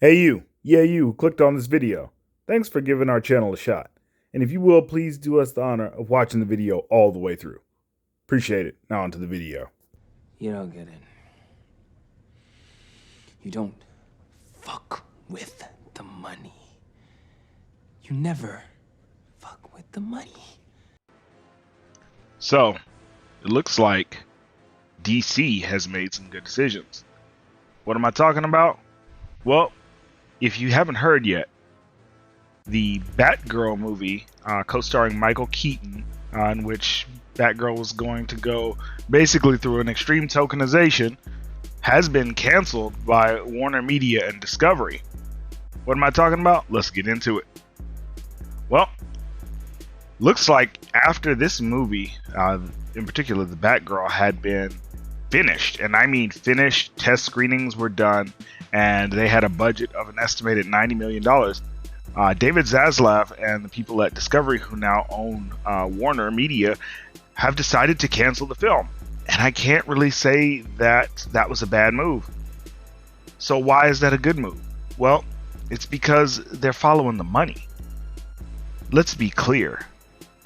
Hey you, yeah you who clicked on this video. Thanks for giving our channel a shot. And if you will, please do us the honor of watching the video all the way through. Appreciate it. Now onto the video. You don't get it. You don't fuck with the money. You never fuck with the money. So, it looks like DC has made some good decisions. What am I talking about? Well, if you haven't heard yet, the Batgirl movie, co-starring Michael Keaton, in which Batgirl was going to go basically through an extreme tokenization, has been canceled by Warner Media and Discovery. What am I talking about? Let's get into it. Well, looks like after this movie, in particular the Batgirl, had been finished, and I mean finished, test screenings were done, and they had a budget of an estimated $90 million. David Zaslav and the people at Discovery, who now own Warner Media, have decided to cancel the film. And I can't really say that that was a bad move. So why is that a good move? Well, it's because they're following the money. Let's be clear.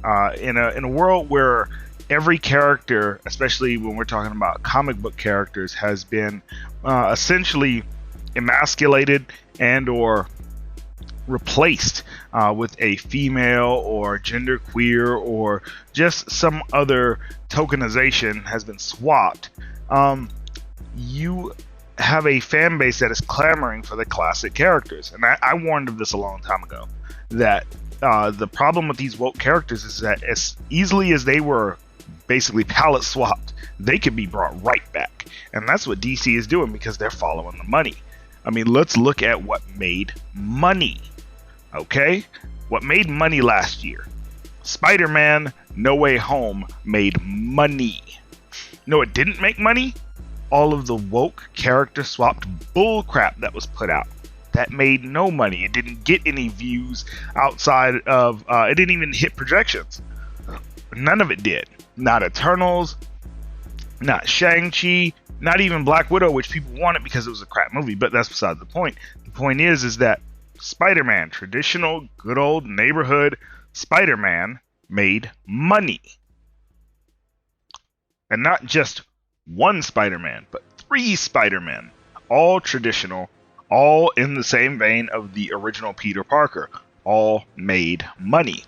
In a world where every character, especially when we're talking about comic book characters, has been essentially emasculated and or replaced with a female or genderqueer or just some other tokenization has been swapped, you have a fan base that is clamoring for the classic characters. And I warned of this a long time ago, that the problem with these woke characters is that as easily as they were basically palette swapped, they could be brought right back. And that's what DC is doing because they're following the money. I mean, let's look at what made money. Okay? What made money last year? Spider-Man No Way Home made money. No, it didn't make money? All of the woke character swapped bullcrap that was put out. That made no money. It didn't get any views outside of, it didn't even hit projections. None of it did. Not Eternals, not Shang-Chi, not even Black Widow, which people wanted because it was a crap movie, but that's beside the point. The point is that Spider-Man, traditional, good old neighborhood Spider-Man, made money. And not just one Spider-Man, but 3 Spider-Men, all traditional, all in the same vein of the original Peter Parker, all made money.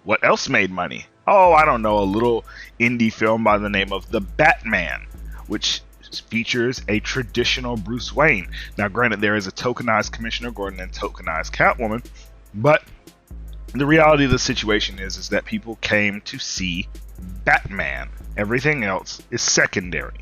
What else made money? Oh, I don't know, a little indie film by the name of The Batman, which features a traditional Bruce Wayne. Now, granted, there is a tokenized Commissioner Gordon and tokenized Catwoman, but the reality of the situation is that people came to see Batman. Everything else is secondary.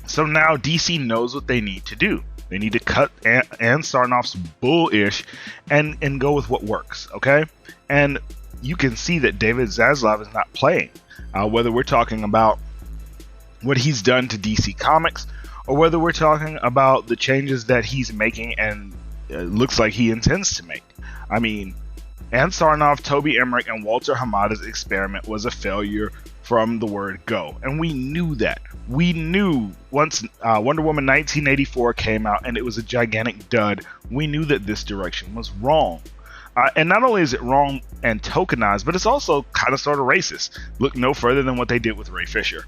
So now DC knows what they need to do. They need to cut Ann Sarnoff's bullish and go with what works, okay? And you can see that David Zaslav is not playing. Whether we're talking about what he's done to DC Comics, or whether we're talking about the changes that he's making and looks like he intends to make. I mean, Ann Sarnoff, Toby Emmerich, and Walter Hamada's experiment was a failure from the word go. And we knew that. We knew once Wonder Woman 1984 came out and it was a gigantic dud, we knew that this direction was wrong. And not only is it wrong and tokenized, but it's also kind of sort of racist. Look no further than what they did with Ray Fisher.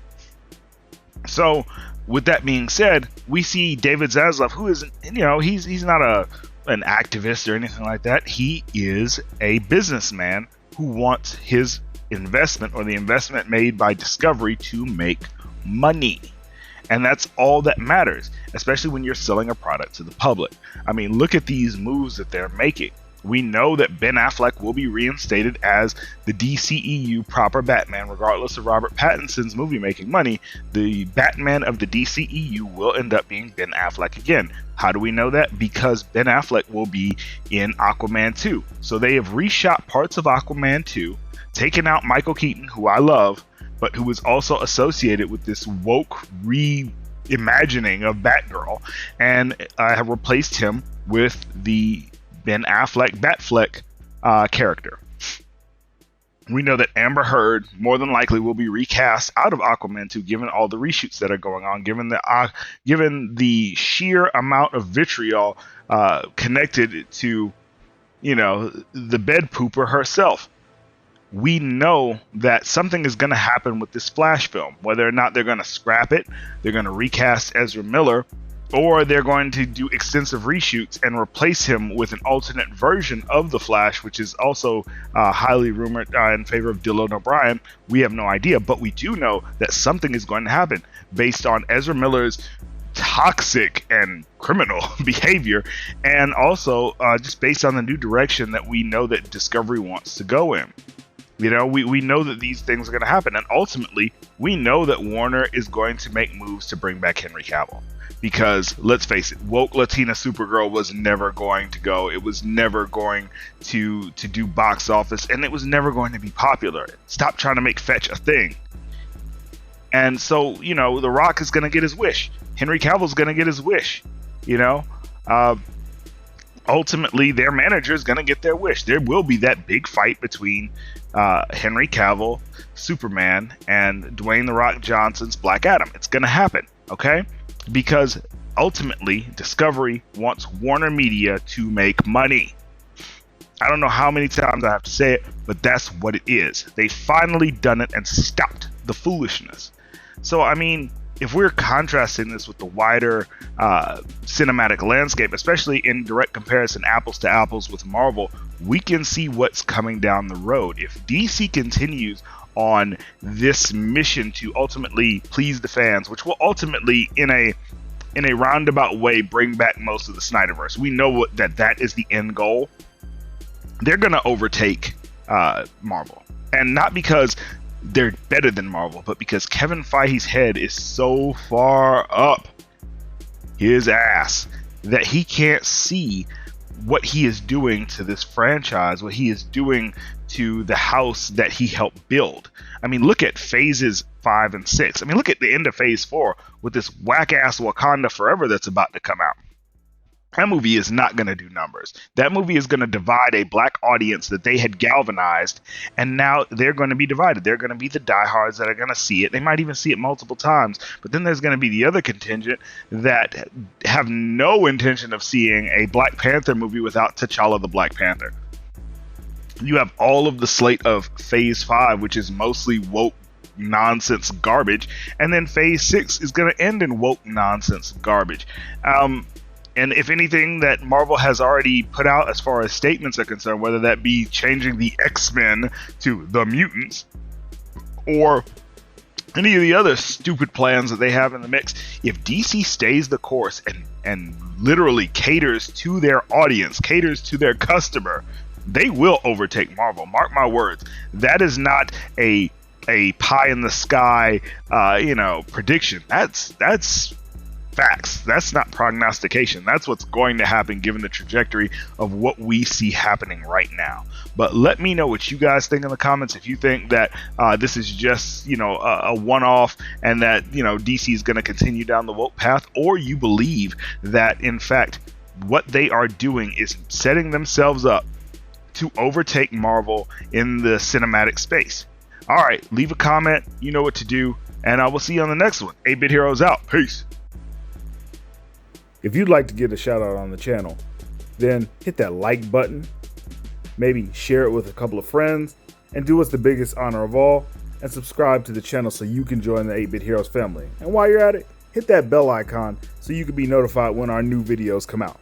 So, with that being said, we see David Zaslav, who is, he's not an activist or anything like that. He is a businessman who wants his investment or the investment made by Discovery to make money. And that's all that matters, especially when you're selling a product to the public. I mean, look at these moves that they're making. We know that Ben Affleck will be reinstated as the DCEU proper Batman, regardless of Robert Pattinson's movie making money. The Batman of the DCEU will end up being Ben Affleck again. How do we know that? Because Ben Affleck will be in Aquaman 2. So they have reshot parts of Aquaman 2, taken out Michael Keaton, who I love, but who was also associated with this woke reimagining of Batgirl, and I have replaced him with the Ben Affleck Batfleck character. We know that Amber Heard more than likely will be recast out of Aquaman 2, given all the reshoots that are going on, given the sheer amount of vitriol connected to, the bed pooper herself. We know that something is going to happen with this Flash film, whether or not they're going to scrap it, they're going to recast Ezra Miller, or they're going to do extensive reshoots and replace him with an alternate version of the Flash, which is also highly rumored in favor of Dylan O'Brien. We have no idea, but we do know that something is going to happen based on Ezra Miller's toxic and criminal behavior, and also just based on the new direction that we know that Discovery wants to go in. We know that these things are going to happen, and ultimately, we know that Warner is going to make moves to bring back Henry Cavill. Because, let's face it, woke Latina Supergirl was never going to go. It was never going to do box office, and it was never going to be popular. Stop trying to make fetch a thing. And so, The Rock is going to get his wish. Henry Cavill's going to get his wish. Ultimately, their manager is going to get their wish. There will be that big fight between Henry Cavill, Superman, and Dwayne "The Rock" Johnson's Black Adam. It's going to happen, okay? Because ultimately, Discovery wants Warner Media to make money. I don't know how many times I have to say it, but that's what it is. They finally done it and stopped the foolishness. So, if we're contrasting this with the wider cinematic landscape, especially in direct comparison, apples to apples with Marvel, we can see what's coming down the road. If DC continues on this mission to ultimately please the fans, which will ultimately, in a roundabout way, bring back most of the Snyderverse. We know that is the end goal. They're going to overtake Marvel, and not because they're better than Marvel, but because Kevin Feige's head is so far up his ass that he can't see what he is doing to this franchise, what he is doing to the house that he helped build. Look at phases 5 and 6. Look at the end of phase 4 with this whack-ass Wakanda Forever that's about to come out. That movie is not going to do numbers. That movie is going to divide a black audience that they had galvanized, and now they're going to be divided. They're going to be the diehards that are going to see it. They might even see it multiple times, but then there's going to be the other contingent that have no intention of seeing a Black Panther movie without T'Challa the Black Panther. You have all of the slate of phase 5, which is mostly woke nonsense garbage, and then phase 6 is going to end in woke nonsense garbage. And if anything that Marvel has already put out as far as statements are concerned, whether that be changing the X-Men to the mutants, or any of the other stupid plans that they have in the mix, if DC stays the course and literally caters to their audience, caters to their customer, they will overtake Marvel. Mark my words. That is not a pie in the sky, prediction. That's facts. That's not prognostication. That's what's going to happen given the trajectory of what we see happening right now. But let me know what you guys think in the comments. If you think that this is just, a one-off, and that, DC is going to continue down the woke path, or you believe that, in fact, what they are doing is setting themselves up to overtake Marvel in the cinematic space. All right, leave a comment. You know what to do, and I will see you on the next one. 8-Bit Heroes out. Peace. If you'd like to get a shout out on the channel, then hit that like button, maybe share it with a couple of friends, and do us the biggest honor of all, and subscribe to the channel so you can join the 8-Bit Heroes family. And while you're at it, hit that bell icon so you can be notified when our new videos come out.